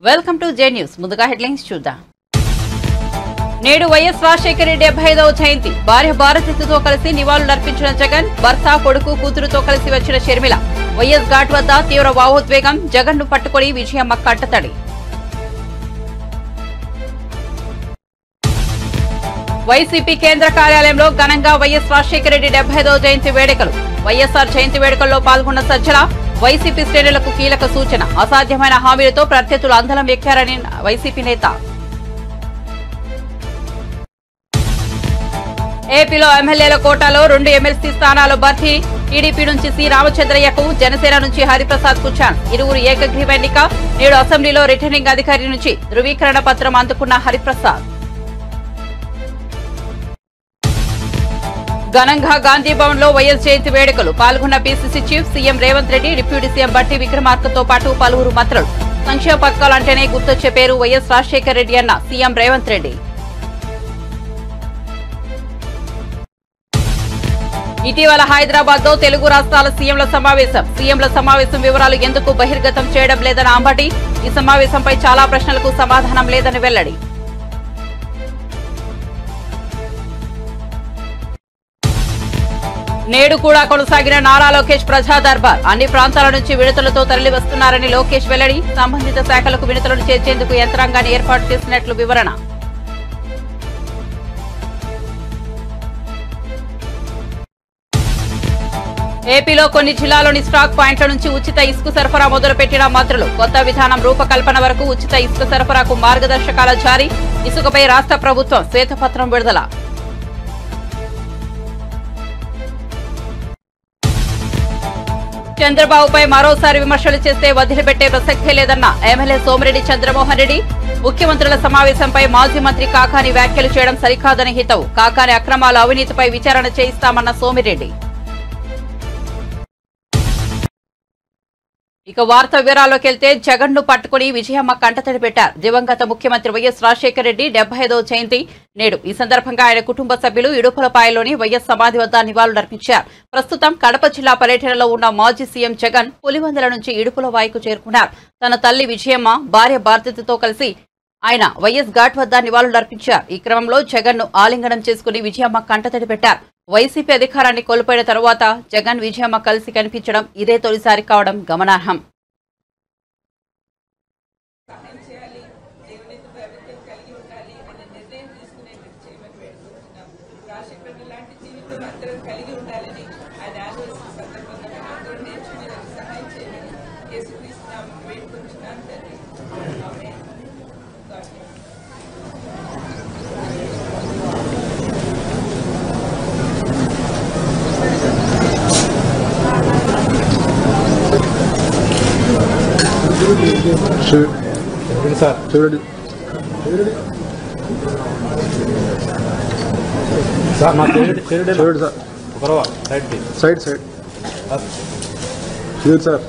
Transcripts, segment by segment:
Welcome to J news. ముందుగా headlines చూద్దాం. నేడు వైఎస్ రాజశేఖర రెడ్డి 75వ జయంతి. భార్య భారతితో కలిసి నివాళులర్పించిన జగన్, భర్త, కొడుకు, కూతురుతో కలిసి వచ్చిన షర్మిల. వైఎస్ ఘాట్ వద్ద తీవ్ర భావోద్వేగం. జగన్ ను పట్టుకుని విజయమ్మ కట్టతడి. వైసీపీ కేంద్ర కార్యాలయంలో ఘనంగా వైఎస్ రాజశేఖర రెడ్డి 75వ జయంతి వేడుకలు. వైఎస్ఆర్ జయంతి వేడుకల్లో పాల్గొన్న సజ్జల. వైసీపీ శ్రేణులకు కీలక సూచన. అసాధ్యమైన హామీలతో ప్రత్యర్థులు అందలం ఎక్కారని వైసీపీ నేత. ఏపీలో ఎమ్మెల్యేల కోటాలో 2 ఎమ్మెల్సీ స్థానాలు భర్తీ. టీడీపీ నుంచి సి రామచంద్రయ్యకు, జనసేన నుంచి హరిప్రసాద్ కు ఛాన్స్. ఇరువురు ఏకగ్రీవ ఎన్నిక. నేడు అసెంబ్లీలో రిటర్నింగ్ అధికారి నుంచి ధృవీకరణ పత్రం అందుకున్న హరిప్రసాద్. ఘనంగా గాంధీ భవన్ లో వైఎస్ జయంతి వేడుకలు. పాల్గొన్న PCC chief CM Revanth Reddy, deputy CM బట్టి విక్రమార్కతో పాటు పలువురు మంత్రులు. సంక్షేమ పథకాలంటేనే గుర్తొచ్చే పేరు వైఎస్ రాజశేఖర రెడ్డి అన్న సీఎం రేవంత్ రెడ్డి. ఇటీవల హైదరాబాద్ లో తెలుగు రాష్ట్రాల సీఎంల సమావేశం. సీఎంల సమావేశం వివరాలు ఎందుకు బహిర్గతం చేయడం లేదన్న అంబటి. ఈ సమావేశంపై చాలా ప్రశ్నలకు సమాధానం లేదని వెల్లడి. నేడు కూడా కొనసాగిన నారా లోకేష్ ప్రజా దర్బార్. అన్ని ప్రాంతాల నుంచి విడతలతో తరలి వస్తున్నారని లోకేష్ వెల్లడి. సంబంధిత శాఖలకు విడతలను చేర్చేందుకు యంత్రాంగాన్ని ఏర్పాటు చేసినట్లు వివరణ. ఏపీలో కొన్ని జిల్లాలోని స్టాక్ పాయింట్ల నుంచి ఉచిత ఇసుక సరఫరా మొదలుపెట్టిన మంత్రులు. కొత్త విధానం రూపకల్పన వరకు ఉచిత ఇసుక సరఫరాకు మార్గదర్శకాల జారీ. ఇసుకపై రాష్ట్ర ప్రభుత్వం శ్వేతపత్రం విడుదల. చంద్రబాబుపై మరోసారి విమర్శలు చేస్తే వదిలిపెట్టే ప్రసక్తే లేదన్న ఎమ్మెల్యే సోమిరెడ్డి చంద్రమోహన్ రెడ్డి. ముఖ్యమంత్రుల సమావేశంపై మాజీ మంత్రి కాకాని వ్యాఖ్యలు చేయడం సరికాదని హితవు. కాకాని అక్రమాల అవినీతిపై విచారణ చేయిస్తామన్న సోమిరెడ్డి. ఇక వార్త వివరాల్లోకి వెళ్తే జగన్ ను పట్టుకుని విజయమ్మ కంటతడి పెట్టారు. దివంగత ముఖ్యమంత్రి వైఎస్ రాజశేఖర రెడ్డి 75వ జయంతి నేడు. ఈ సందర్భంగా ఆయన కుటుంబ సభ్యులు ఇడుపులపాయలోని వైఎస్ సమాధి వద్ద నివాళులర్పించారు. ప్రస్తుతం కడప జిల్లా పర్యటనలో ఉన్న మాజీ సీఎం జగన్ పులివెందుల నుంచి ఇడుపులవాయికు చేరుకున్నారు. తన తల్లి విజయమ్మ, భార్య భారతితో కలిసి ఆయన వైఎస్ ఘాట్ వద్ద నివాళులర్పించారు. ఈ క్రమంలో జగన్ ను ఆలింగనం చేసుకుని విజయమ్మ కంటతడి పెట్టారు. వైసీపీ అధికారాన్ని కోల్పోయిన తరువాత జగన్, విజయమ్మ కలిసి కనిపించడం ఇదే తొలిసారి కావడం గమనార్హం. సార్ చూడండి సార్ మా చూడండి సార్ ఒకరవా సైడ్ చూడండి సార్.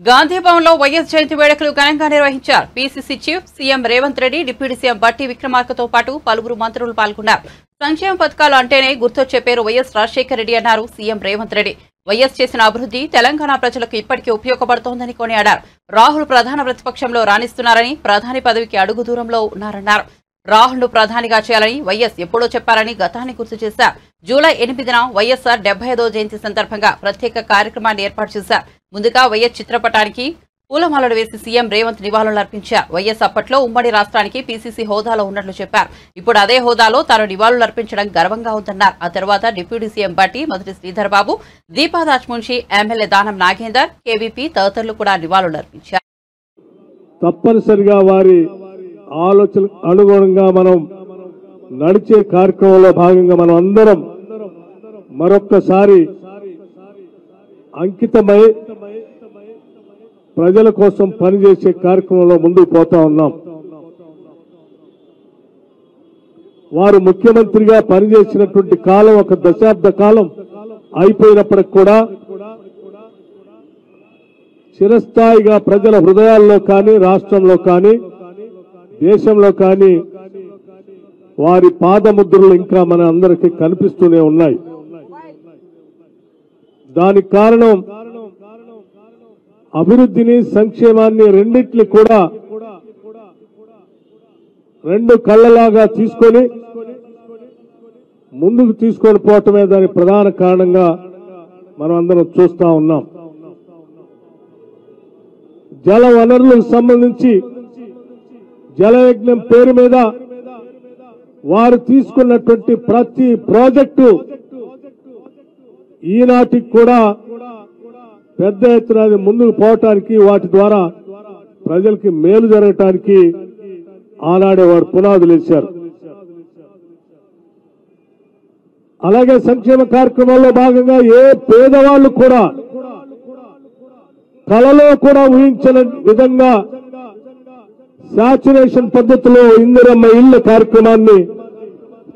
గాంధీ భవన్ లో వైఎస్ జయంతి వేడుకలు ఘనంగా నిర్వహించారు. PCC chief CM Revanth Reddy, deputy CM బట్టి విక్రమార్కతో పాటు పలువురు మంత్రులు పాల్గొన్నారు. సంక్షేమ పథకాలు అంటేనే గుర్తొచ్చే పేరు వైఎస్ రాజశేఖర రెడ్డి అన్నారు సీఎం రేవంత్ రెడ్డి. వైఎస్ చేసిన అభివృద్ధి తెలంగాణ ప్రజలకు ఇప్పటికీ ఉపయోగపడుతోందని కొనియాడారు. రాహుల్ ప్రధాన ప్రతిపక్షంలో రాణిస్తున్నారని, ప్రధాని పదవికి అడుగు దూరంలో ఉన్నారన్నారు. రాహుల్ ను ప్రధానిగా చేయాలని వైఎస్ ఎప్పుడో చెప్పారని గతాన్ని గుర్తు చేశారు. జూలై 8న వైఎస్ఆర్ 75వ జయంతి సందర్భంగా ప్రత్యేక కార్యక్రమాన్ని ఏర్పాటు చేశారు. ముందుగా వైఎస్ చిత్రపటానికి పూలమాలలు వేసి సీఎం రేవంత్ నివాళులర్పించారు. వైఎస్ అప్పట్లో ఉమ్మడి రాష్ట్రానికి పీసీసీ హోదాలో ఉన్నట్లు చెప్పారు. ఇప్పుడు అదే హోదాలో తాను నివాళులర్పించడం గర్వంగా ఉందన్నారు. ఆ తర్వాత డిప్యూటీ సీఎం బట్టి, మొదటి శ్రీధర్ బాబు, దీపాదాస్ మున్షి, ఎమ్మెల్యే దానం నాగేందర్, కేవీపీ తదితరులు కూడా నివాళులర్పించారు. తప్పనిసరిగా వారి ఆలోచన అనుగుణంగా మనం నడిచే కార్యక్రమంలో భాగంగా మనం అందరం మరొక్కసారి అంకితమై ప్రజల కోసం పనిచేసే కార్యక్రమంలో ముందుకు పోతా ఉన్నాం. వారు ముఖ్యమంత్రిగా పనిచేసినటువంటి కాలం ఒక దశాబ్ద కాలం అయిపోయినప్పటికి కూడా చిరస్థాయిగా ప్రజల హృదయాల్లో కానీ, రాష్ట్రంలో కానీ, దేశంలో కానీ వారి పాదముద్రలు ఇంకా మన అందరికీ కనిపిస్తూనే ఉన్నాయి. దానికి కారణం అభివృద్ధిని, సంక్షేమాన్ని రెండింటిని కూడా రెండు కళ్ళలాగా తీసుకొని ముందుకు తీసుకొని పోవటమే దాని ప్రధాన కారణంగా మనం అందరం చూస్తా ఉన్నాం. జల వనరులకు సంబంధించి జలయజ్ఞం పేరు మీద వారు తీసుకున్నటువంటి ప్రతి ప్రాజెక్టు ఈనాటికి కూడా పెద్ద ఎత్తున ముందుకు పోవటానికి, వాటి ద్వారా ప్రజలకి మేలు జరగటానికి ఆనాడే వారు పునాదులు వేశారు. అలాగే సంక్షేమ కార్యక్రమాల్లో భాగంగా ఏ పేదవాళ్లు కూడా కలలో కూడా ఊహించని విధంగా శాచురేషన్ పద్ధతిలో ఇందిరమ్మ ఇళ్ల కార్యక్రమాన్ని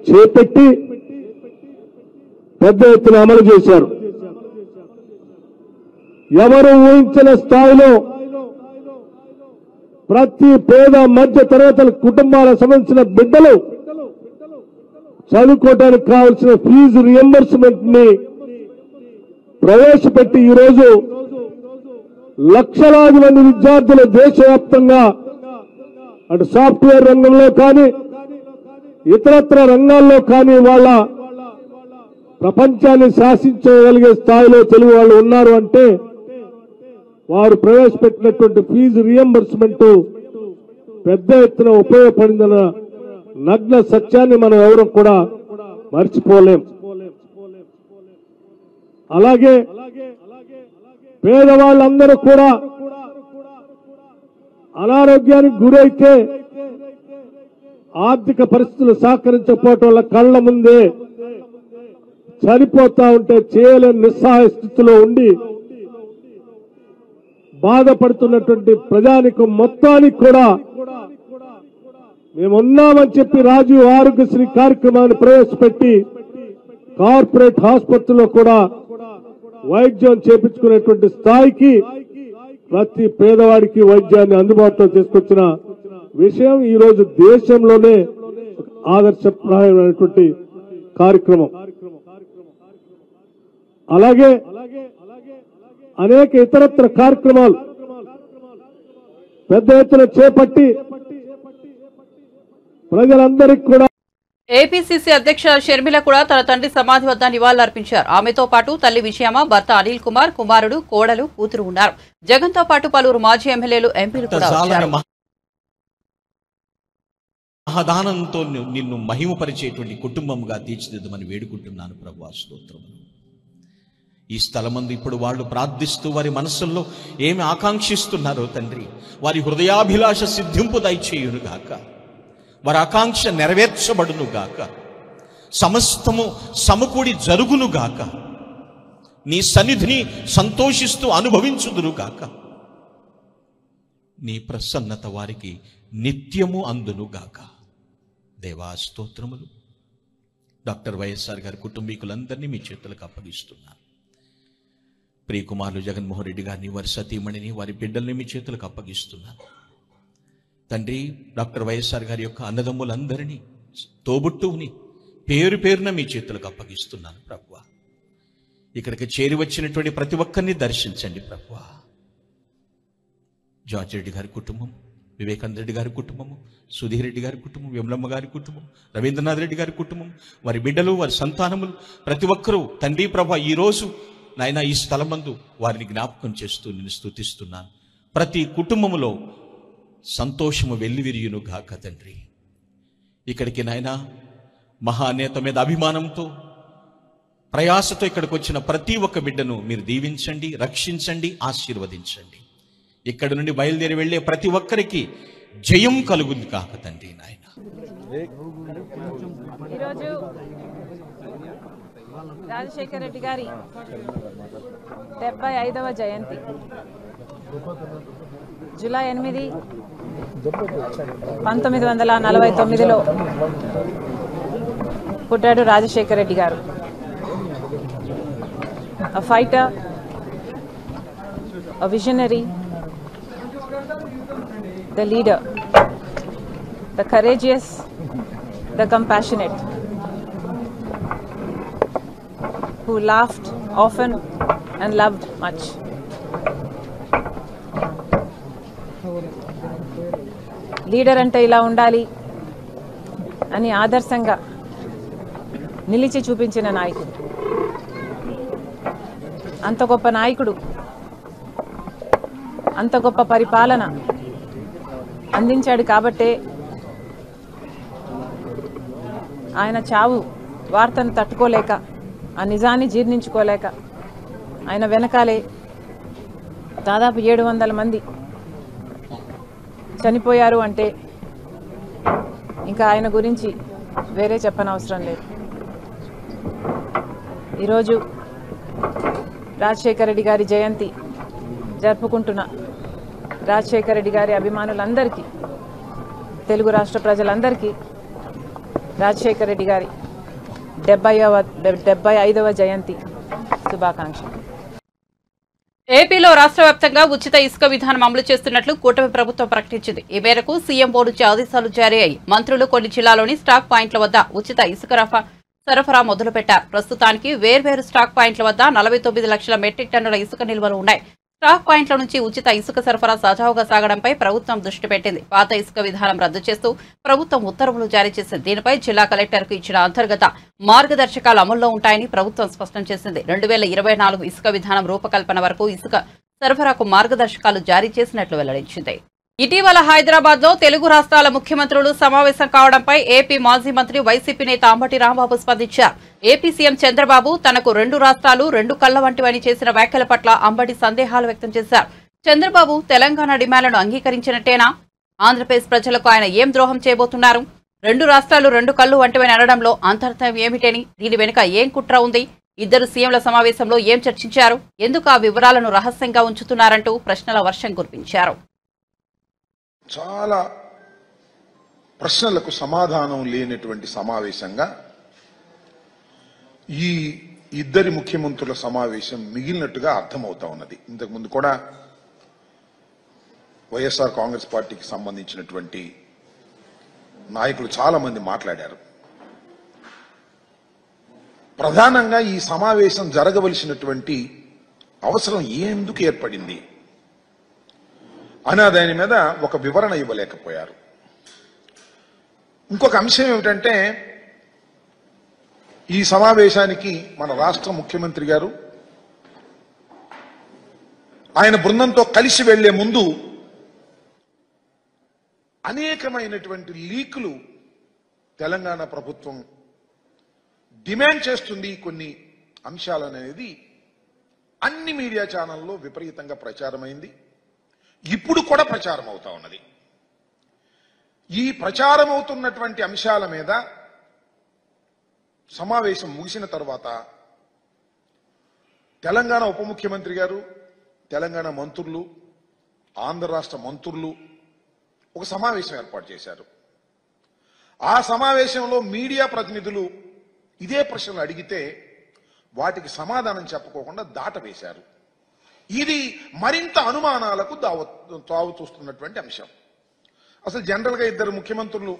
చేపట్టి పెద్ద ఎత్తున అమలు చేశారు. ఎవరు ఊహించిన స్థాయిలో ప్రతి పేద మధ్య తరగతుల కుటుంబాలకు సంబంధించిన బిడ్డలు చదువుకోవడానికి కావాల్సిన ఫీజు రియంబర్స్మెంట్ ని ప్రవేశపెట్టి ఈరోజు లక్షలాది మంది విద్యార్థులు దేశవ్యాప్తంగా అటు సాఫ్ట్వేర్ రంగంలో కానీ, ఇతరత్ర రంగాల్లో కానీ వాళ్ళ ప్రపంచాన్ని శాసించగలిగే స్థాయిలో తెలుగు వాళ్ళు ఉన్నారు అంటే వారు ప్రవేశపెట్టినటువంటి ఫీజు రియంబర్స్మెంట్ పెద్ద ఎత్తున ఉపయోగపడిందన్న నగ్న సత్యాన్ని మనం ఎవరు కూడా మర్చిపోలేం. అలాగే పేదవాళ్ళందరూ కూడా అనారోగ్యానికి గురైతే ఆర్థిక పరిస్థితులు సహకరించకపోవటం వల్ల కళ్ల ముందే చనిపోతా ఉంటే చేయలేని నిస్సహాయ స్థితిలో ఉండి బాధపడుతున్నటువంటి ప్రజానికం మొత్తానికి కూడా మేమున్నామని చెప్పి రాజీవ్ ఆరోగ్యశ్రీ కార్యక్రమాన్ని ప్రవేశపెట్టి కార్పొరేట్ ఆసుపత్రిలో కూడా వైద్యం చేపించుకునేటువంటి స్థాయికి ప్రతి పేదవాడికి వైద్యాన్ని అందుబాటులో తీసుకొచ్చిన విషయం ఈ రోజు దేశంలోనే ఆదర్శప్రాయమైనటువంటి కార్యక్రమం. అలాగే అనేక ఇతరత్ర కార్యక్రమాలు పెద్ద ఎత్తున చేపట్టి ప్రజలందరికీ కూడా. ఏపీసీసీ అధ్యక్ష షర్మిల కూడా తన తండ్రి సమాధి వద్ద నివాళులర్పించారు. ఆమెతో పాటు తల్లి విజయమ్మ, భర్త అనిల్ కుమార్, కుమారుడు, కోడలు, కూతురు ఉన్నారు. జగన్ తో పాటు పలువురు మాజీ ఎమ్మెల్యేలు, ఎంపీలు కూడా వచ్చారు. మహాదానంతో నిన్ను మహిమపరిచేటువంటి కుటుంబంగా తీర్చిదిద్దమని వేడుకుంటున్నాను ప్రభువా, స్తోత్రం. ఈ స్థలమందు ఇప్పుడు వాళ్ళు ప్రార్థిస్తూ వారి మనస్సుల్లో ఏమి ఆకాంక్షిస్తున్నారో తండ్రి, వారి హృదయాభిలాష సిద్ధింపు దయచేయునుగాక, వారి ఆకాంక్ష నెరవేర్చబడునుగాక, సమస్తము సమకూడి జరుగునుగాక, నీ సన్నిధిని సంతోషిస్తూ అనుభవించుదురుగాక, నీ ప్రసన్నత వారికి నిత్యము అందునుగాక. దేవా స్తోత్రములు. డాక్టర్ వైఎస్ఆర్ గారి కుటుంబీకులందరినీ మీ చేతులకు అప్పగిస్తున్నాను. ప్రియకుమారులు జగన్మోహన్ రెడ్డి గారిని, వారి సతీమణిని, వారి బిడ్డల్ని మీ చేతులకు అప్పగిస్తున్నాను. తండ్రి, డాక్టర్ వైఎస్ఆర్ గారి యొక్క అన్నదమ్ములందరినీ, తోబుట్టువుని పేరు పేరున మీ చేతులకు అప్పగిస్తున్నాను ప్రభువా. ఇక్కడికి చేరి వచ్చినటువంటి ప్రతి ఒక్కరిని దర్శించండి ప్రభువా. జార్జ్ రెడ్డి గారి కుటుంబం, వివేకానంద రెడ్డి గారి కుటుంబము, సుధీర్ రెడ్డి గారి కుటుంబం, విమలమ్మ గారి కుటుంబం, రవీంద్రనాథ్ రెడ్డి గారి కుటుంబం, వారి బిడ్డలు, వారి సంతానములు, ప్రతి ఒక్కరూ తండ్రి ప్రభువా, ఈరోజు నాయన ఈ స్థలమందు వారిని జ్ఞాపకం చేస్తూ నిన్ను స్తుతిస్తున్నాను. ప్రతి కుటుంబములో సంతోషము వెల్లివిరియును గాక తండ్రి. ఇక్కడికి నాయనా మహానేత మీద అభిమానంతో ప్రయాసతో ఇక్కడికి వచ్చిన ప్రతి ఒక్క బిడ్డను మీరు దీవించండి, రక్షించండి, ఆశీర్వదించండి. ఇక్కడి నుండి బయలుదేరి వెళ్ళే ప్రతి ఒక్కరికి జయం కలుగుంది కాక తండ్రి నాయన. ఈరోజు రాజశేఖర రెడ్డి గారి 75వ జయంతి. జూలై 8, 1949లో పుట్టాడు రాజశేఖర రెడ్డి గారు. A fighter, a visionary, the leader, the courageous, the compassionate, who laughed often and loved much. Leader అంటే ఇలా ఉండాలి అని ఆదర్శంగా నిలిచి చూపించిన నాయకుడు. అంత గొప్ప నాయకుడు, అంత గొప్ప పరిపాలన అందించాడు కాబట్టే ఆయన చావు వార్తను తట్టుకోలేక, ఆ నిజాన్ని జీర్ణించుకోలేక ఆయన వెనకాలే దాదాపు 700 మంది చనిపోయారు అంటే ఇంకా ఆయన గురించి వేరే చెప్పనవసరం లేదు. ఈరోజు రాజశేఖర రెడ్డి గారి జయంతి జరుపుకుంటున్న రాజశేఖర రెడ్డి గారి అభిమానులందరికీ, తెలుగు రాష్ట్ర ప్రజలందరికీ రాజశేఖర రెడ్డి గారి 75వ జయంతి శుభాకాంక్షలు. ఏపీలో రాష్ట్ర వ్యాప్తంగా ఉచిత ఇసుక విధానం అమలు చేస్తున్నట్లు కూటమి ప్రభుత్వం ప్రకటించింది. ఈ మేరకు సీఎం బోర్డు నుంచి ఆదేశాలు జారీ అయ్యాయి. మంత్రులు కొన్ని జిల్లాలోని స్టాక్ పాయింట్ల వద్ద ఉచిత ఇసుక సరఫరా మొదలుపెట్టారు. ప్రస్తుతానికి వేర్వేరు స్టాక్ పాయింట్ల వద్ద 49 లక్షల మెట్రిక్ టన్నుల ఇసుక నిల్వలు ఉన్నాయి. స్టాక్ పాయింట్ల నుంచి ఉచిత ఇసుక సరఫరా సజావుగా సాగడంపై ప్రభుత్వం దృష్టి పెట్టింది. పాత ఇసుక విధానం రద్దు చేస్తూ ప్రభుత్వం ఉత్తర్వులు జారీ చేసింది. దీనిపై జిల్లా కలెక్టర్కు ఇచ్చిన అంతర్గత మార్గదర్శకాలు అమల్లో ఉంటాయని ప్రభుత్వం స్పష్టం చేసింది. 2024 ఇసుక విధానం రూపకల్పన వరకు ఇసుక సరఫరాకు మార్గదర్శకాలు జారీ చేసినట్లు వెల్లడించింది. ఇటీవల హైదరాబాద్ లో తెలుగు రాష్ట్రాల ముఖ్యమంత్రులు సమావేశం కావడంపై ఏపీ మాజీ మంత్రి వైసీపీ నేత అంబటి రాంబాబు స్పందించారు. ఏపీ సీఎం చంద్రబాబు తనకు 2 రాష్ట్రాలు 2 కళ్ల వంటివని చేసిన వ్యాఖ్యల పట్ల అంబటి సందేహాలు వ్యక్తం చేశారు. చంద్రబాబు తెలంగాణ డిమాండ్లను అంగీకరించినట్టేనా? ఆంధ్రప్రదేశ్ ప్రజలకు ఆయన ఏం ద్రోహం చేయబోతున్నారు? 2 రాష్ట్రాలు 2 కళ్లు వంటివని అనడంలో అంతర్థం ఏమిటని, దీని వెనుక ఏం కుట్ర ఉంది? ఇద్దరు సీఎంల సమావేశంలో ఏం చర్చించారు? ఎందుకు ఆ వివరాలను రహస్యంగా ఉంచుతున్నారంటూ ప్రశ్నల వర్షం కురిపించారు. చాలా ప్రశ్నలకు సమాధానం లేనటువంటి సమావేశంగా ఈ ఇద్దరి ముఖ్యమంత్రుల సమావేశం మిగిలినట్టుగా అర్థమవుతా ఉన్నది. ఇంతకుముందు కూడా వైఎస్ఆర్ కాంగ్రెస్ పార్టీకి సంబంధించినటువంటి నాయకులు చాలా మంది మాట్లాడారు. ప్రధానంగా ఈ సమావేశం జరగవలసినటువంటి అవసరం ఎందుకు ఏర్పడింది అనే దాని మీద ఒక వివరణ ఇవ్వలేకపోయారు. ఇంకొక అంశం ఏమిటంటే, ఈ సమావేశానికి మన రాష్ట్ర ముఖ్యమంత్రి గారు ఆయన బృందంతో కలిసి వెళ్లే ముందు అనేకమైనటువంటి లీకులు తెలంగాణ ప్రభుత్వం డిమాండ్ చేస్తుంది కొన్ని అంశాలనేది అన్ని మీడియా ఛానల్లో విపరీతంగా ప్రచారమైంది. ఇప్పుడు కూడా ప్రచారం అవుతా ఉన్నది. ఈ ప్రచారం అవుతున్నటువంటి అంశాల మీద సమావేశం ముగిసిన తర్వాత తెలంగాణ ఉప ముఖ్యమంత్రి గారు, తెలంగాణ మంత్రులు, ఆంధ్ర రాష్ట్ర మంత్రులు ఒక సమావేశం ఏర్పాటు చేశారు. ఆ సమావేశంలో మీడియా ప్రతినిధులు ఇదే ప్రశ్నలు అడిగితే వాటికి సమాధానం చెప్పుకోకుండా దాటవేశారు. ఇది మరింత అనుమానాలకు తావు చూస్తున్నటువంటి అంశం. అసలు జనరల్గా ఇద్దరు ముఖ్యమంత్రులు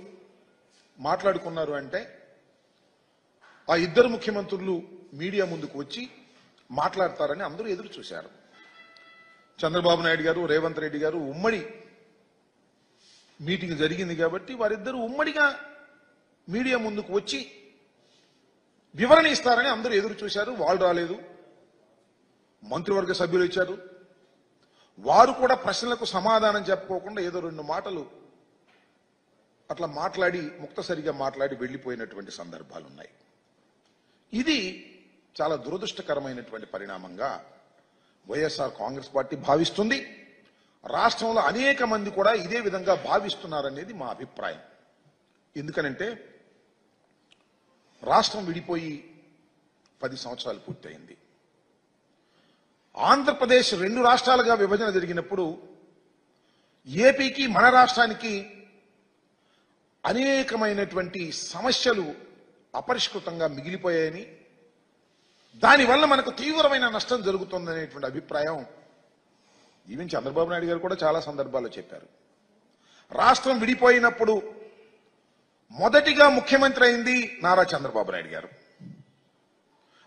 మాట్లాడుకున్నారు అంటే ఆ ఇద్దరు ముఖ్యమంత్రులు మీడియా ముందుకు వచ్చి మాట్లాడతారని అందరూ ఎదురు చూశారు. చంద్రబాబు నాయుడు గారు, రేవంత్ రెడ్డి గారు ఉమ్మడి మీటింగ్ జరిగింది కాబట్టి వారిద్దరూ ఉమ్మడిగా మీడియా ముందుకు వచ్చి వివరణ ఇస్తారని అందరూ ఎదురు చూశారు. వాళ్ళు రాలేదు. మంత్రివర్గ సభ్యులు ఇచ్చారు, వారు కూడా ప్రశ్నలకు సమాధానం చెప్పుకోకుండా ఏదో 2 మాటలు అట్లా మాట్లాడి ముక్తసరిగా మాట్లాడి వెళ్లిపోయినటువంటి సందర్భాలు ఉన్నాయి. ఇది చాలా దురదృష్టకరమైనటువంటి పరిణామంగా వైఎస్ఆర్ కాంగ్రెస్ పార్టీ భావిస్తుంది. రాష్ట్రంలో అనేక మంది కూడా ఇదే విధంగా భావిస్తున్నారనేది మా అభిప్రాయం. ఎందుకనంటే రాష్ట్రం విడిపోయి 10 సంవత్సరాలు పూర్తయింది. ఆంధ్రప్రదేశ్ 2 రాష్ట్రాలుగా విభజన జరిగినప్పుడు ఏపీకి మన రాష్ట్రానికి అనేకమైనటువంటి సమస్యలు అపరిష్కృతంగా మిగిలిపోయాయని, దానివల్ల మనకు తీవ్రమైన నష్టం జరుగుతుందనేటువంటి అభిప్రాయం ఈవెన్ చంద్రబాబు నాయుడు గారు కూడా చాలా సందర్భాల్లో చెప్పారు. రాష్ట్రం విడిపోయినప్పుడు మొదటిగా ముఖ్యమంత్రి అయింది నారా చంద్రబాబు నాయుడు గారు.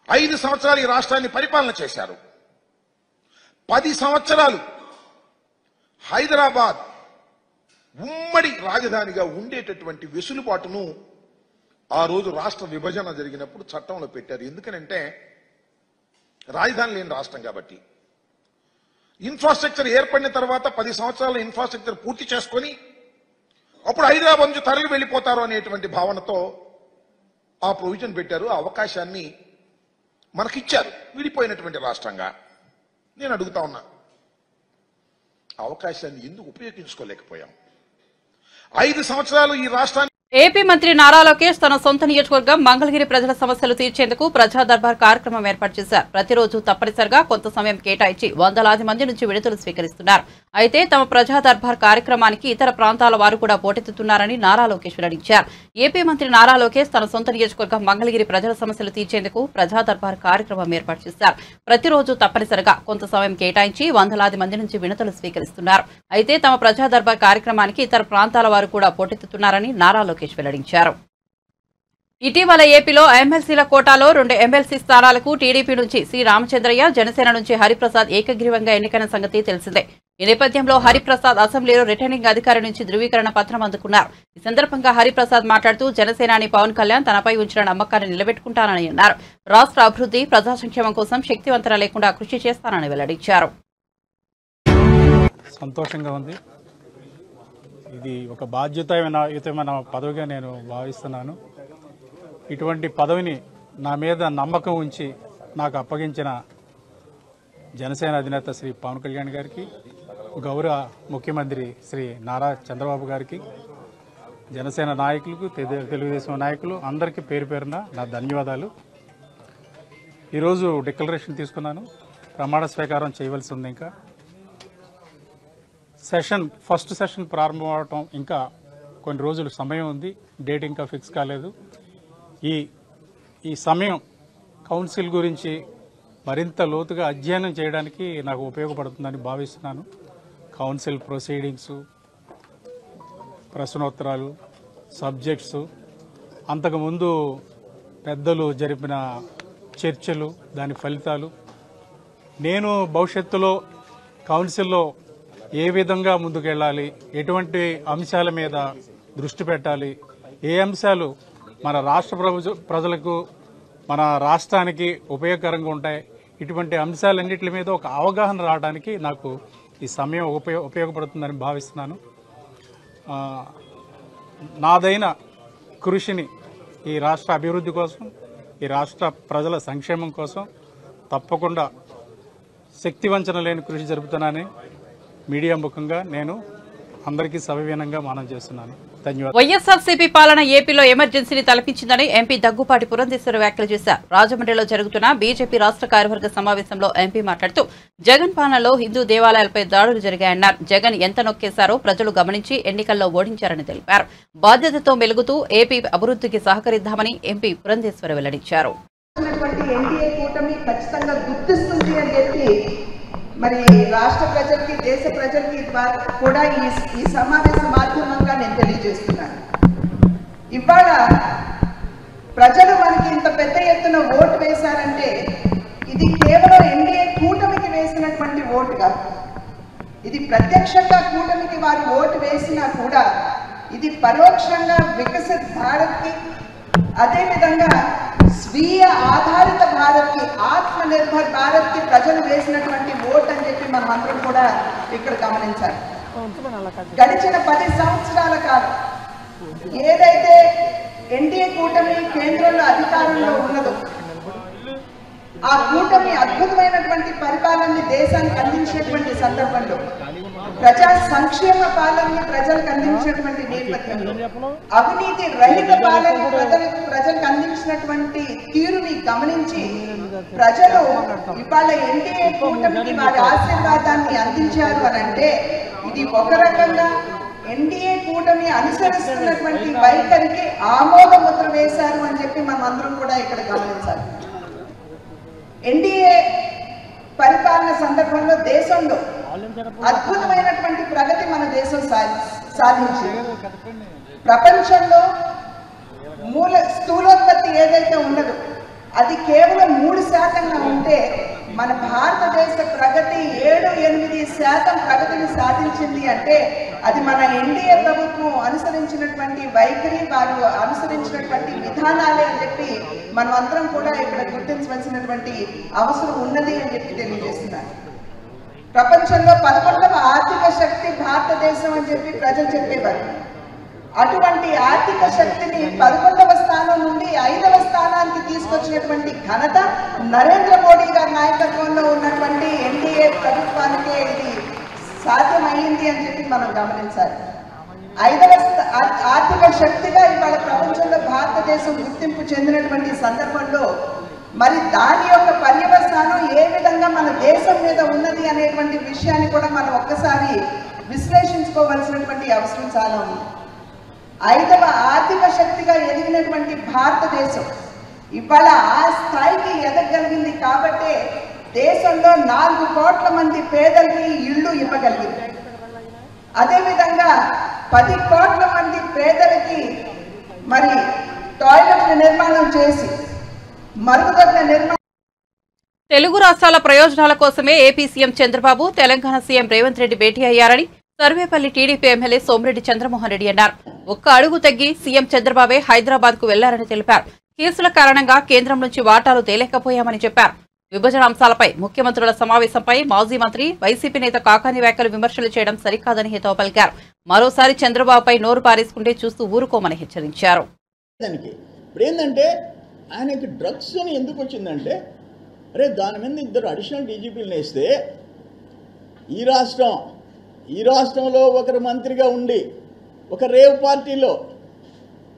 5 సంవత్సరాలు ఈ రాష్ట్రాన్ని పరిపాలన చేశారు. 10 సంవత్సరాలు హైదరాబాద్ ఉమ్మడి రాజధానిగా ఉండేటటువంటి వెసులుబాటును ఆ రోజు రాష్ట్ర విభజన జరిగినప్పుడు చట్టంలో పెట్టారు. ఎందుకనంటే రాజధాని లేని రాష్ట్రం కాబట్టి. ఇన్ఫ్రాస్ట్రక్చర్ ఏర్పడిన తర్వాత 10 సంవత్సరాల ఇన్ఫ్రాస్ట్రక్చర్ పూర్తి చేసుకొని అప్పుడు హైదరాబాద్ నుంచి తరలి వెళ్ళిపోతారు అనేటువంటి భావనతో ఆ ప్రొవిజన్ పెట్టారు. ఆ అవకాశాన్ని మనకిచ్చారు విడిపోయినటువంటి రాష్ట్రంగా. నేను అడుగుతా ఉన్నా, అవకాశాన్ని ఎందుకు ఉపయోగించుకోలేకపోయాం? 5 సంవత్సరాలు ఈ రాష్ట్రాన్ని ఏపీ మంత్రి నారా లోకేష్ తన సొంత నియోజకవర్గం మంగళగిరి ప్రజల సమస్యలు తీర్చేందుకు ప్రజా దర్బార్ కార్యక్రమం ఏర్పాటు చేశారు. ప్రతిరోజు తప్పనిసరిగా కొంత సమయం కేటాయించి వందలాది మంది నుంచి విడుదల స్వీకరిస్తున్నారు. అయితే తమ ప్రజా దర్బార్ కార్యక్రమానికి ఇతర ప్రాంతాల వారు కూడా పోటెత్తుతున్నారని నారా లోకేష్ వెల్లడించారు. ఏపీ మంత్రి నారా లోకేష్ తన సొంత నియోజకవర్గం మంగళగిరి ప్రజల సమస్యలు తీర్చేందుకు ప్రజా దర్బార్ కార్యక్రమం ఏర్పాటు చేశారు. ప్రతిరోజు తప్పనిసరిగా కొంత సమయం కేటాయించి వందలాది మంది నుంచి వినతులు స్వీకరిస్తున్నారు. అయితే తమ ప్రజా దర్బార్ కార్యక్రమానికి ఇతర ప్రాంతాల వారు కూడా పోటెత్తుతున్నారని నారా లోకేష్ వెల్లడించారు. ఇటీవల ఏపీలో ఎమ్మెల్సీల కోటాలో 2 ఎమ్మెల్సీ స్థానాలకు టీడీపీ నుంచి సి రామచంద్రయ్య, జనసేన నుంచి హరిప్రసాద్ ఏకగ్రీవంగా ఎన్నికైన సంగతి తెలిసిందే. ఈ నేపథ్యంలో హరిప్రసాద్ అసెంబ్లీలో రిటర్నింగ్ అధికారి నుంచి ధృవీకరణ పత్రం అందుకున్నారు. ఈ సందర్భంగా హరిప్రసాద్ మాట్లాడుతూ జనసేనాని పవన్ కళ్యాణ్ తనపై ఉంచిన నమ్మకాన్ని నిలబెట్టుకుంటానని అన్నారు. రాష్ట్ర అభివృద్ధి, ప్రజా సంక్షేమం కోసం శక్తివంతన లేకుండా కృషి చేస్తానని వెల్లడించారు. సంతోషంగా ఉంది. ఇది ఒక బాధ్యతాయుతమైన పదవిగా నేను భావిస్తున్నాను. ఇటువంటి పదవిని నా మీద నమ్మకం ఉంచి నాకు అప్పగించిన జనసేన అధినేత శ్రీ పవన్ కళ్యాణ్ గారికి, గౌరవ ముఖ్యమంత్రి శ్రీ నారా చంద్రబాబు గారికి, జనసేన నాయకులకు, తెలుగుదేశం నాయకులు అందరికీ పేరు పేరున నా ధన్యవాదాలు. ఈరోజు డిక్లరేషన్ తీసుకున్నాను. ప్రమాణ స్వీకారం చేయవలసి ఉంది. ఇంకా ఫస్ట్ సెషన్ ప్రారంభం అవటం ఇంకా కొన్ని రోజులు సమయం ఉంది. డేట్ ఇంకా ఫిక్స్ కాలేదు. ఈ సమయం కౌన్సిల్ గురించి మరింత లోతుగా అధ్యయనం చేయడానికి నాకు ఉపయోగపడుతుందని భావిస్తున్నాను. కౌన్సిల్ ప్రొసీడింగ్స్, ప్రశ్నోత్తరాలు, సబ్జెక్ట్స్, అంతకుముందు పెద్దలు జరిపిన చర్చలు, దాని ఫలితాలు, నేను భవిష్యత్తులో కౌన్సిల్లో ఏ విధంగా ముందుకెళ్ళాలి, ఎటువంటి అంశాల మీద దృష్టి పెట్టాలి, ఏ అంశాలు మన రాష్ట్ర ప్రజలకు, మన రాష్ట్రానికి ఉపయోగకరంగా ఉంటాయి, ఇటువంటి అంశాలన్నింటి మీద ఒక అవగాహన రావడానికి నాకు ఈ సమయం ఉపయోగపడుతుందని భావిస్తున్నాను. నాదైన కృషిని ఈ రాష్ట్ర అభివృద్ధి కోసం, ఈ రాష్ట్ర ప్రజల సంక్షేమం కోసం తప్పకుండా శక్తివంచన లేని కృషి జరుపుతున్నానని మీడియా ముఖంగా నేను అందరికీ సవివీనంగా మనం చేస్తున్నాను. ధన్యవాదాలు. వైఎస్ఆర్సీపీ పాలన ఏపీలో ఎమర్జెన్సీని తలపించిందని ఎంపీ దగ్గుపాటి పురంధేశ్వరి వ్యాఖ్యలు చేశారు. రాజమండ్రిలో జరుగుతున్న బీజేపీ రాష్ట్ర కార్యవర్గ సమావేశంలో ఎంపీ మాట్లాడుతూ జగన్ పాలనలో హిందూ దేవాలయాలపై దాడులు జరిగాయన్నారు. జగన్ ఎంత నొక్కేశారో ప్రజలు గమనించి ఎన్నికల్లో ఓడించారని తెలిపారు. బాధ్యతతో మెలుగుతూ ఏపీ అభివృద్ధికి సహకరిద్దామని ఎంపీ పురంధేశ్వరి వెల్లడించారు. మరి రాష్ట్ర ప్రజలకి, దేశ ప్రజలకి కూడా ఈ సమావేశ మాధ్యమంగా నేను తెలియజేస్తున్నాను. ఇవాళ ప్రజలు మనకి ఇంత పెద్ద ఎత్తున ఓటు వేశారంటే ఇది కేవలం ఎన్డీఏ కూటమికి వేసినటువంటి ఓటు కాదు. ఇది ప్రత్యక్షంగా కూటమికి వారు ఓటు వేసినా కూడా ఇది పరోక్షంగా వికసిత్ భారత్కి, అదేవిధంగా స్వీయ ఆధారిత భారత్కి, ఆత్మనిర్భర్ భారత్కి ప్రజలు వేసినటువంటి ఓట్ అని చెప్పి మనం అందరం కూడా ఇక్కడ గమనించాలి. గడిచిన 10 సంవత్సరాల కాలం ఏదైతే ఎన్డీఏ కూటమి కేంద్రంలో అధికారంలో ఉన్నదో ఆ కూటమి అద్భుతమైనటువంటి పరిపాలనని దేశానికి అందించినటువంటి సందర్భంలో, ప్రజా సంక్షేమ పాలనని ప్రజలకు అందించినటువంటి నేపథ్యంలో, అవినీతి రహిత పాలన ప్రజలకు అందించినటువంటి తీరుని గమనించి ప్రజలు ఇవాళ ఎన్డీఏ కూటమికి వారి ఆశీర్వాదాన్ని అందించారు అని అంటే ఇది ఒక రకంగా ఎన్డీఏ కూటమి అనుసరిస్తున్నటువంటి వైఖరికి ఆమోద ముద్ర వేశారు అని చెప్పి మనం అందరం కూడా ఇక్కడ గమనించాలి. ఎన్డీఏ పరిపాలన సందర్భంలో దేశంలో అద్భుతమైనటువంటి ప్రగతి మన దేశం సాధించింది. ప్రపంచంలో స్థూలోత్పత్తి ఏదైతే ఉన్నదో అది కేవలం 3% ఉంటే మన భారతదేశ ప్రగతి 7-8% ప్రగతిని సాధించింది అంటే అది మన ఎన్డీఏ ప్రభుత్వం అనుసరించినటువంటి వైఖరి, వారు అనుసరించినటువంటి విధానాలే అని చెప్పి మనం అందరం కూడా ఇక్కడ గుర్తించవలసినటువంటి అవసరం ఉన్నది అని చెప్పి తెలియజేస్తున్నారు. ప్రపంచంలో 11వ ఆర్థిక శక్తి భారతదేశం అని చెప్పి ప్రజలు చెప్పేవారు. అటువంటి ఆర్థిక శక్తిని 11వ స్థానం నుండి 5వ స్థానానికి తీసుకొచ్చినటువంటి ఘనత నరేంద్ర మోడీ గారి నాయకత్వంలో ఉన్నటువంటి ఎన్డీఏ ప్రభుత్వానికే ఇది సాధ్యమైంది అని చెప్పి మనం గమనించాలి. 5వ ఆర్థిక శక్తిగా ఇవాళ ప్రపంచంలో భారతదేశం గుర్తింపు చెందినటువంటి సందర్భంలో మరి దాని యొక్క పర్యవసానం ఏ విధంగా మన దేశం మీద ఉన్నది అనేటువంటి విషయాన్ని కూడా మనం ఒక్కసారి విశ్లేషించుకోవాల్సినటువంటి అవసరం చాలా ఉంది. 5వ ఆర్థిక శక్తిగా ఎదిగినటువంటి భారతదేశం ఇవాళ ఆ స్థాయికి ఎదగలిగింది కాబట్టి దేశంలో 4 కోట్ల మంది పేదలకి ఇళ్ళు ఇవ్వగలిగింది. అదేవిధంగా 10 కోట్ల మంది పేదలకి మరి టాయిలెట్ల నిర్మాణం చేసి మరుగుదొడ్ల నిర్మాణం. తెలుగు రాష్ట్రాల ప్రయోజనాల కోసమే AP CM Chandrababu Telangana CM Revanth Reddy భేటీ అయ్యారని సర్వేపల్లి టీడీపీ ఎమ్మెల్యే సోమిరెడ్డి చంద్రమోహన్ రెడ్డి అన్నారు. ఒక్క అడుగు తగ్గి సీఎం చంద్రబాబే హైదరాబాద్ కు వెళ్లారని తెలిపారు. కేసుల కారణంగా కేంద్రం నుంచి వాటాలు తేలేకపోయామని చెప్పారు. విభజన అంశాలపై ముఖ్యమంత్రుల సమావేశంపై మాజీ మంత్రి వైసీపీ నేత కాకాని వ్యాఖ్యలు విమర్శలు చేయడం సరికాదని హితవు పలికారు. మరోసారి చంద్రబాబుపై నోరు పారేసుకుంటే చూస్తూ ఊరుకోమని హెచ్చరించారు. ఇప్పుడు ఏంటంటే ఆయనకి డ్రగ్స్ అని ఎందుకు వచ్చిందంటే, అరే దాని మీద 2 అడిషనల్ డీజీపీలను వేస్తే ఈ రాష్ట్రంలో ఒకరు మంత్రిగా ఉండి ఒక రేవ్ పార్టీలో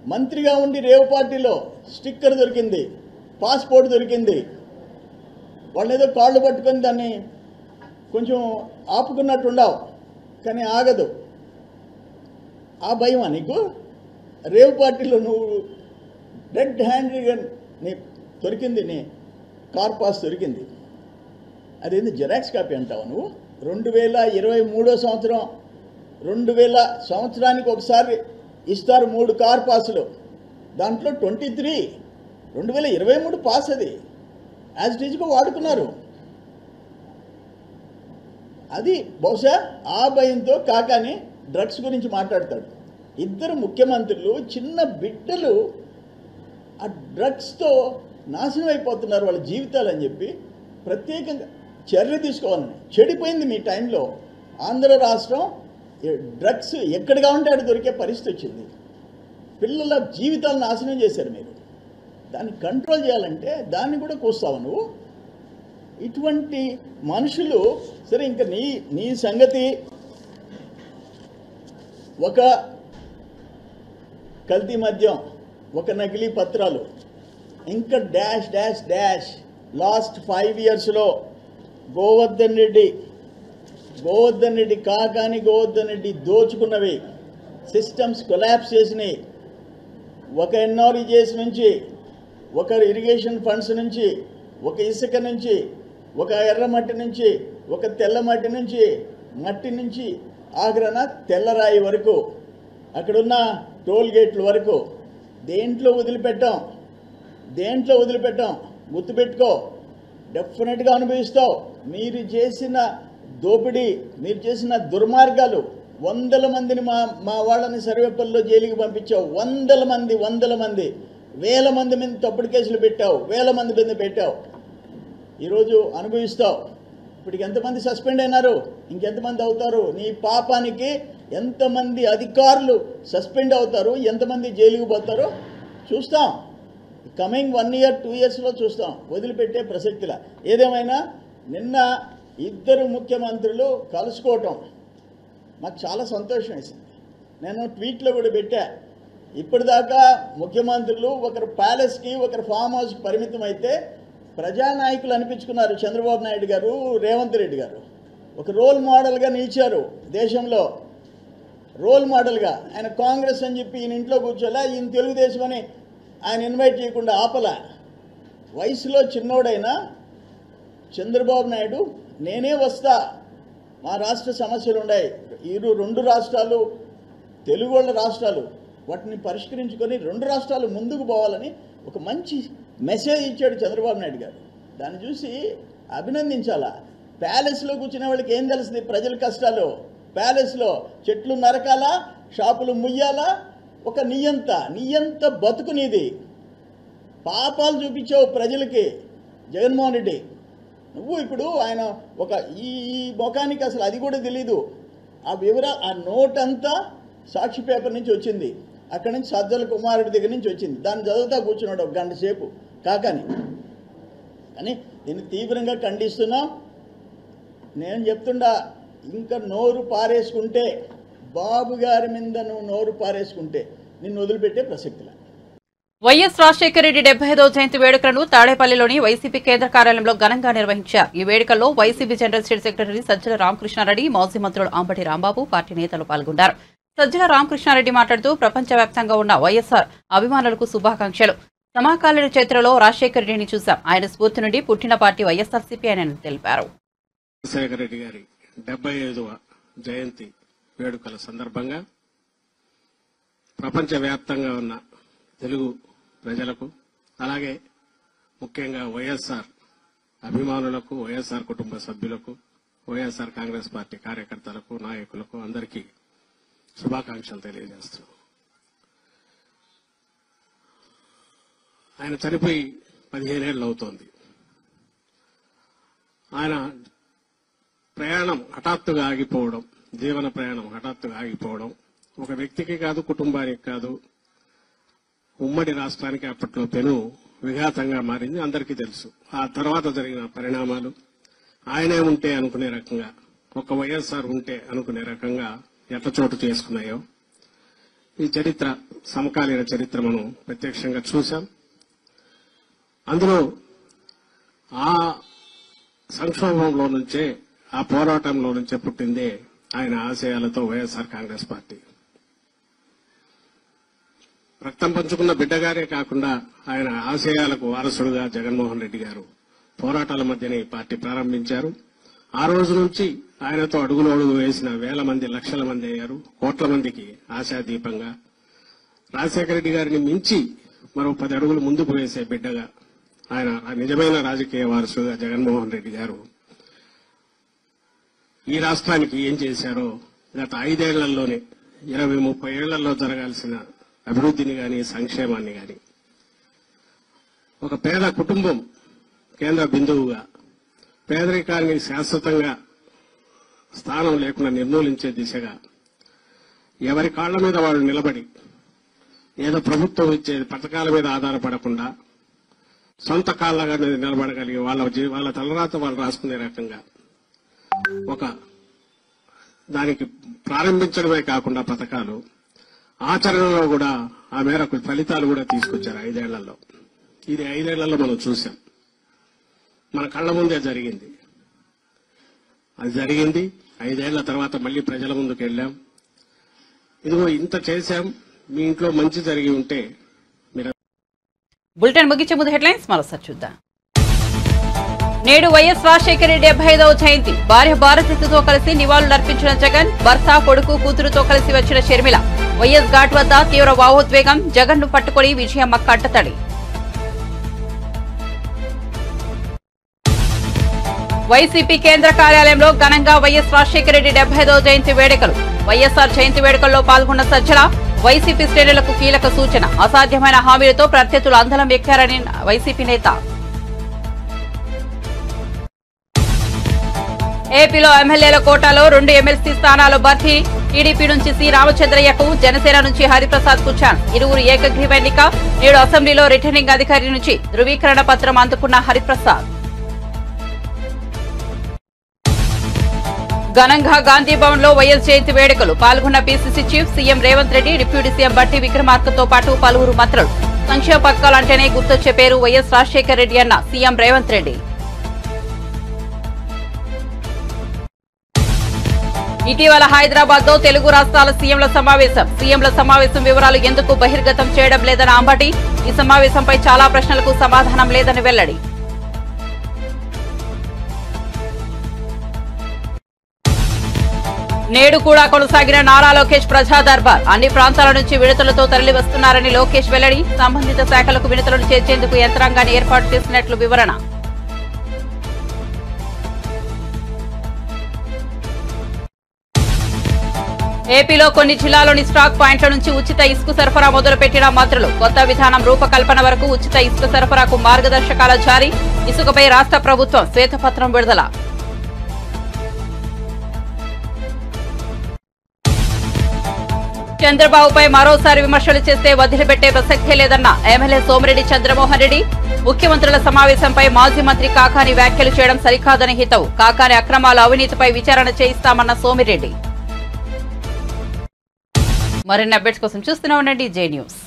మంత్రిగా ఉండి రేవ్ పార్టీలో స్టిక్కర్ దొరికింది, పాస్పోర్ట్ దొరికింది. వాళ్ళు ఏదో కాళ్ళు పట్టుకొని దాన్ని కొంచెం ఆపుకున్నట్టు ఉండవు, కానీ ఆగదు. ఆ భయమా నీకు? రేవ్ పార్టీలో నువ్వు రెడ్ హ్యాండ్గా నీ దొరికింది, నీ కార్ పాస్ దొరికింది. అదేంది జిరాక్స్ కాపీ అంటావు నువ్వు? 2023 సంవత్సరం 2000 సంవత్సరానికి ఒకసారి ఇస్తారు 3 కార్ పాసులు. దాంట్లో 23 2023 పాస్, అది యాజ్ టీజ్గా వాడుకున్నారు. అది బహుశా ఆ భయంతో కాకాని డ్రగ్స్ గురించి మాట్లాడతాడు. 2 ముఖ్యమంత్రులు చిన్న బిడ్డలు ఆ డ్రగ్స్తో నాశనం అయిపోతున్నారు వాళ్ళ జీవితాలు అని చెప్పి ప్రత్యేకంగా చర్య తీసుకోవాలని. చెడిపోయింది మీ టైంలో. ఆంధ్ర రాష్ట్రం డ్రగ్స్ ఎక్కడ కావాలంటే అక్కడ దొరికే పరిస్థితి వచ్చింది. పిల్లల జీవితాలను నాశనం చేశారు మీరు. దాన్ని కంట్రోల్ చేయాలంటే దాన్ని కూడా కూస్తావు నువ్వు. ఇటువంటి మనుషులు సరే. ఇంకా నీ సంగతి ఒక కల్తీ మద్యం, ఒక నకిలీ పత్రాలు, ఇంకా డాష్ డాష్ డాష్. లాస్ట్ 5 ఇయర్స్లో గోవర్ధన్ రెడ్డి కాకాని గోవర్ధన్ రెడ్డి దోచుకున్నవి, సిస్టమ్స్ కొలాప్స్ చేసినాయి. ఒక ఎన్ఆర్ఈజేస్ నుంచి, ఒక ఇరిగేషన్ ఫండ్స్ నుంచి, ఒక ఇసుక నుంచి, ఒక ఎర్రమట్టి నుంచి, ఒక తెల్లమట్టి నుంచి, మట్టి నుంచి ఆగ్రహణ తెల్లరాయి వరకు, అక్కడున్న టోల్ గేట్ల వరకు దేంట్లో వదిలిపెట్టాం. గుర్తుపెట్టుకో, డెఫినెట్గా అనుభవిస్తావు. మీరు చేసిన దోపిడీ, మీరు చేసిన దుర్మార్గాలు, 100 మందిని మా వాళ్ళని సర్వేపల్లిలో జైలుకి పంపించావు. 100 మంది వేల మంది మీద తప్పుడు కేసులు పెట్టావు, వేల మంది మీద పెట్టావు, ఈరోజు అనుభవిస్తావు. ఇప్పటికి ఎంతమంది సస్పెండ్ అయినారు, ఇంకెంతమంది అవుతారు? నీ పాపానికి ఎంతమంది అధికారులు సస్పెండ్ అవుతారు, ఎంతమంది జైలుకు పోతారో చూస్తాం. కమింగ్ 1 year 2 yearsలో చూస్తాం, వదిలిపెట్టే ప్రసక్తిలా. ఏదేమైనా నిన్న ఇద్దరు ముఖ్యమంత్రులు కలుసుకోవటం మాకు చాలా సంతోషం వేసింది. నేను ట్వీట్లో కూడా పెట్టా, ఇప్పటిదాకా ముఖ్యమంత్రులు ఒకరు ప్యాలెస్కి ఒకరు ఫామ్ హౌస్కి పరిమితం అయితే ప్రజానాయకులు అనిపించుకున్నారు. చంద్రబాబు నాయుడు గారు, రేవంత్ రెడ్డి గారు ఒక రోల్ మోడల్గా నిలిచారు దేశంలో. రోల్ మోడల్గా ఆయన కాంగ్రెస్ అని చెప్పి ఈయన ఇంట్లో కూర్చోలే, ఈయన తెలుగుదేశం అని ఆయన ఇన్వైట్ చేయకుండా ఆపలా. వయసులో చిన్నోడైనా చంద్రబాబు నాయుడు నేనే వస్తా, మా రాష్ట్ర సమస్యలు ఉన్నాయి, ఈ 2 రాష్ట్రాలు తెలుగు వాళ్ళ రాష్ట్రాలు, వాటిని పరిష్కరించుకొని 2 రాష్ట్రాలు ముందుకు పోవాలని ఒక మంచి మెసేజ్ ఇచ్చాడు చంద్రబాబు నాయుడు గారు. దాన్ని చూసి అభినందించాలా. ప్యాలెస్లో కూర్చునే వాళ్ళకి ఏం తెలుస్తుంది ప్రజల కష్టాలు? ప్యాలెస్లో చెట్లు నరకాలా, షాపులు ముయ్యాలా, ఒక నియంత బతుకు నీది. పాపాలు చూపించావు ప్రజలకి జగన్మోహన్ రెడ్డి. నువ్వు ఇప్పుడు ఆయన ఒక ఈ ముఖానికి అసలు అది కూడా తెలీదు. ఆ వివరాలు, ఆ నోట్ అంతా సాక్షి పేపర్ నుంచి వచ్చింది, అక్కడి నుంచి సజ్జల కుమారుడి దగ్గర నుంచి వచ్చింది. దాన్ని చదువుతా కూర్చున్నాడు 1 గంట సేపు కాకని. కానీ దీన్ని తీవ్రంగా ఖండిస్తున్నాం. నేను చెప్తుండా, ఇంకా నోరు పారేసుకుంటే, బాబు గారి మీద నువ్వు నోరు పారేసుకుంటే నిన్ను వదిలిపెట్టే ప్రసక్తిలా. వైఎస్ రాజశేఖర రెడ్డి 75వ జయంతి వేడుకలను తాడేపల్లిలోని వైసీపీ కేంద్ర కార్యాలయంలో ఘనంగా నిర్వహించారు. ఈ వేడుకల్లో YCP general state secretary Sajjala Ramakrishna Reddy, మాజీ మంత్రులు అంబటి రాంబాబు, పార్టీ నేతలు పాల్గొన్నారు. సజ్జల రామకృష్ణారెడ్డి మాట్లాడుతూ ప్రపంచవ్యాప్తంగా ఉన్న వైఎస్ఆర్ అభిమానులకు శుభాకాంక్షలు. సమకాలీన చరిత్రలో రాజశేఖర రెడ్డిని చూశాం, ఆయన స్ఫూర్తి నుండి పుట్టిన పార్టీ వైఎస్ఆర్సీపీ అని తెలిపారు. రాజశేఖర రెడ్డి గారి 75వ జయంతి వేడుకల సందర్భంగా ప్రపంచవ్యాప్తంగా ఉన్న తెలుగు ప్రజలకు, అలాగే ముఖ్యంగా వైఎస్ఆర్ అభిమానులకు, వైఎస్ఆర్ కుటుంబ సభ్యులకు, వైఎస్ఆర్ కాంగ్రెస్ పార్టీ కార్యకర్తలకు, నాయకులకు అందరికీ శుభాకాంక్షలు తెలియజేస్తున్నాం. ఆయన చనిపోయి 15 ఏళ్ళు అవుతోంది. ఆయన ప్రయాణం హఠాత్తుగా ఆగిపోవడం, జీవన ప్రయాణం హఠాత్తుగా ఆగిపోవడం ఒక వ్యక్తికి కాదు, కుటుంబానికి కాదు, ఉమ్మడి రాష్ట్రానికి అప్పట్లో పెను విఘాతంగా మారింది, అందరికీ తెలుసు. ఆ తర్వాత జరిగిన పరిణామాలు ఆయనే ఉంటే అనుకునే రకంగా, ఒక వైఎస్ఆర్ ఉంటే అనుకునే రకంగా ఎట్ల చోటు చేసుకున్నాయో ఈ చరిత్ర, సమకాలీన చరిత్ర మనం ప్రత్యక్షంగా చూశాం. అందులో ఆ సంక్షోభంలో నుంచే, ఆ పోరాటంలో నుంచే పుట్టిందే ఆయన ఆశయాలతో వైఎస్ఆర్ కాంగ్రెస్ పార్టీ. రక్తం పంచుకున్న బిడ్డగారే కాకుండా ఆయన ఆశయాలకు వారసుడుగా జగన్మోహన్ రెడ్డి గారు పోరాటాల మధ్యనే ఈ పార్టీ ప్రారంభించారు. ఆ రోజు నుంచి ఆయనతో అడుగులు అడుగు వేసిన వేల మంది, లక్షల మంది అయ్యారు, కోట్ల మందికి ఆశాదీపంగా. రాజశేఖర రెడ్డి గారిని మించి మరో 10 అడుగులు ముందుకు వేసే బిడ్డగా, ఆయన నిజమైన రాజకీయ వారసుగా జగన్మోహన్ రెడ్డి గారు ఈ రాష్ట్రానికి ఏం చేశారో గత 5 ఏళ్లలోనే 20-30 ఏళ్లలో జరగాల్సిన అభివృద్ధిని గాని, సంక్షేమాన్ని గాని, ఒక పేద కుటుంబం కేంద్ర బిందువుగా, పేదరికాన్ని శాశ్వతంగా స్థానం లేకుండా నిర్మూలించే దిశగా ఎవరి కాళ్ల మీద వాళ్ళు నిలబడి, ఏదో ప్రభుత్వం ఇచ్చే పథకాల మీద ఆధారపడకుండా సొంత కాళ్లగా నిలబడగలిగి వాళ్ళ తలరాత వాళ్ళు రాసుకునే రకంగా ఒక దానికి ప్రారంభించడమే కాకుండా పథకాలు ఆచరణలో కూడా ఆ మేరకు ఫలితాలు కూడా తీసుకొచ్చారు 5 ఏళ్లలో. ఇది 5 ఏళ్లలో మనం చూసాం, మన కళ్ల ముందే జరిగింది. అది జరిగింది 5 ఏళ్ల తర్వాత మళ్లీ ప్రజల ముందుకు వెళ్లాం. ఇదిగో ఇంత చేశాం, మీ ఇంట్లో మంచి జరిగి ఉంటే మీరు. బులెటిన్ ముగించే ముందు హెడ్లైన్స్ మరోసారి చూద్దాం. నేడు వైఎస్ రాజశేఖర రెడ్డి 75వ జయంతి. భార్య భారతితో కలిసి నివాళులర్పించిన జగన్, భర్త, కొడుకు, కూతురుతో కలిసి వచ్చిన షర్మిల. వైఎస్ ఘాట్ వద్ద తీవ్ర భావోద్వేగం, జగన్ ను పట్టుకుని విజయమ్మ కంటతడి. వైసీపీ కేంద్ర కార్యాలయంలో ఘనంగా వైఎస్ రాజశేఖర రెడ్డి 75వ జయంతి వేడుకలు. వైఎస్ఆర్ జయంతి వేడుకల్లో పాల్గొన్న సజ్జల, వైసీపీ శ్రేణులకు కీలక సూచన, అసాధ్యమైన హామీలతో ప్రత్యర్థులు అందలం ఎక్కారని వైసీపీ నేత. ఏపీలో ఎమ్మెల్యేల కోటాలో 2 ఎమ్మెల్సీ స్థానాలు భర్తీ. టీడీపీ నుంచి సి రామచంద్రయ్యకు, జనసేన నుంచి హరిప్రసాద్ కు ఛాన్స్. ఇరువురు ఏకగ్రీవ ఎన్నిక. నేడు అసెంబ్లీలో రిటర్నింగ్ అధికారి నుంచి ధృవీకరణ పత్రం అందుకున్న హరిప్రసాద్. ఘనంగా గాంధీ భవన్ లో వైఎస్ జయంతి వేడుకలు. పాల్గొన్న PCC chief CM Revanth Reddy, deputy CM బట్టి విక్రమార్కతో పాటు పలువురు మంత్రులు. సంక్షేమ పథకాలంటేనే గుర్తొచ్చే పేరు వైఎస్ రాజశేఖర రెడ్డి అన్న సీఎం రేవంత్ రెడ్డి. ఇటీవల హైదరాబాద్ లో తెలుగు రాష్ట్రాల సీఎంల సమావేశం. సీఎంల సమావేశం వివరాలు ఎందుకు బహిర్గతం చేయడం లేదని అంబటి. ఈ సమావేశంపై చాలా ప్రశ్నలకు సమాధానం లేదని వెల్లడి. నేడు కూడా కొనసాగిన నారా లోకేష్ ప్రజా దర్బార్. అన్ని ప్రాంతాల నుంచి విడతలతో తరలి వస్తున్నారని లోకేష్ వెల్లడి. సంబంధిత శాఖలకు విడతలను చేర్చేందుకు యంత్రాంగాన్ని ఏర్పాటు చేసినట్లు వివరణ. ఏపీలో కొన్ని జిల్లాలోని స్టాక్ పాయింట్ల నుంచి ఉచిత ఇసుక సరఫరా మొదలుపెట్టిన మంత్రులు. కొత్త విధానం రూపకల్పన వరకు ఉచిత ఇసుక సరఫరాకు మార్గదర్శకాల జారీ. ఇసుకపై రాష్ట్ర ప్రభుత్వం శ్వేతపత్రం విడుదల. చంద్రబాబుపై మరోసారి విమర్శలు చేస్తే వదిలిపెట్టే ప్రసక్తే లేదన్న ఎమ్మెల్యే సోమిరెడ్డి చంద్రమోహన్ రెడ్డి. ముఖ్యమంత్రుల సమావేశంపై మాజీ మంత్రి కాకాని వ్యాఖ్యలు చేయడం సరికాదని హితవు. కాకాని అక్రమాల అవినీతిపై విచారణ చేయిస్తామన్న సోమిరెడ్డి. మరిన్ని అప్డేట్స్ కోసం చూస్తూనే ఉండండి జే న్యూస్.